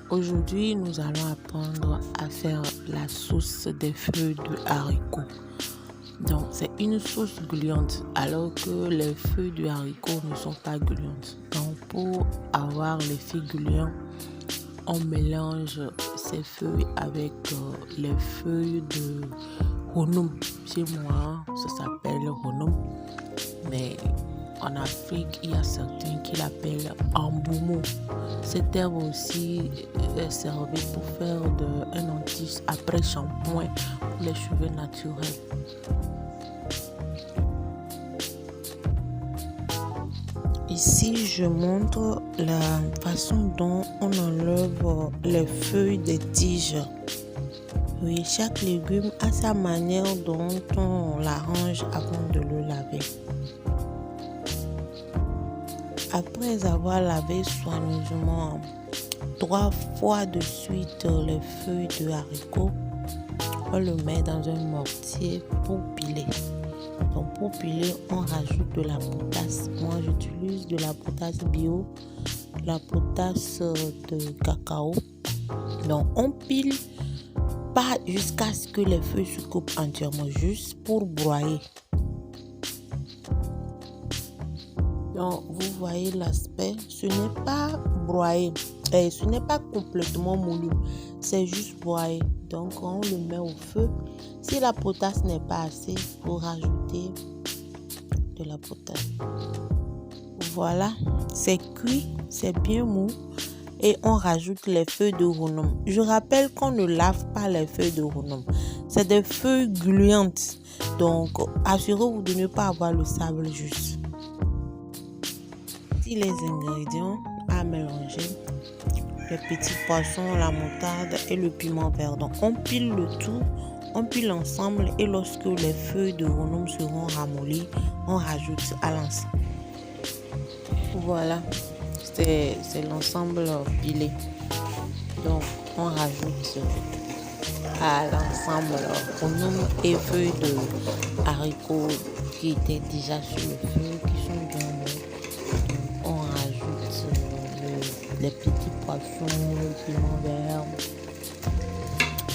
Aujourd'hui, nous allons apprendre à faire la sauce des feuilles de haricots. Donc, c'est une sauce gluante alors que les feuilles de haricots ne sont pas gluantes. Donc, pour avoir l'effet gluant, on mélange ces feuilles avec les feuilles de honum. Chez moi, ça s'appelle honum. Mais en Afrique, il y a certains qui l'appellent amboumo. Cette herbe aussi est servie pour faire un anti après shampoing pour les cheveux naturels. Ici, je montre la façon dont on enlève les feuilles des tiges. Oui, chaque légume a sa manière dont on l'arrange avant de le laver. Après avoir lavé soigneusement 3 fois de suite les feuilles de haricots, on le met dans un mortier pour piler. Donc pour piler, on rajoute de la potasse. Moi, j'utilise de la potasse bio, la potasse de cacao. Donc on pile pas jusqu'à ce que les feuilles se coupent entièrement, juste pour broyer. Donc vous voyez l'aspect, ce n'est pas broyé, ce n'est pas complètement moulu, c'est juste broyé. Donc on le met au feu. Si la potasse n'est pas assez, vous rajoutez de la potasse. Voilà, c'est cuit, c'est bien mou et on rajoute les feuilles de honum. Je rappelle qu'on ne lave pas les feuilles de honum, c'est des feuilles gluantes. Donc assurez-vous de ne pas avoir le sable juste. Les ingrédients à mélanger: les petits poissons, la moutarde et le piment vert. Donc on pile le tout, on pile ensemble et lorsque les feuilles de honum seront ramollies, on rajoute à l'ensemble. Voilà, c'est l'ensemble pilé. Donc on rajoute à l'ensemble honum et feuilles de haricots qui étaient déjà sur le feu, qui sont bien mûrs. On rajoute les petits poissons, le piment vert,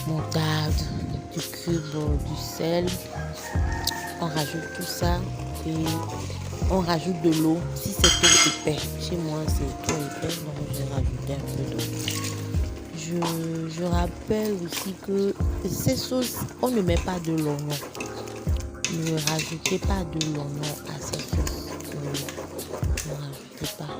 moutarde, du cube, du sel. On rajoute tout ça et on rajoute de l'eau si c'est trop épais. Chez moi, c'est trop épais, donc j'ai rajouté un peu d'eau. Je rappelle aussi que ces sauces, on ne met pas de l'oignon. Ne rajoutez pas de l'oignon à ces sauces. Ne rajoutez pas.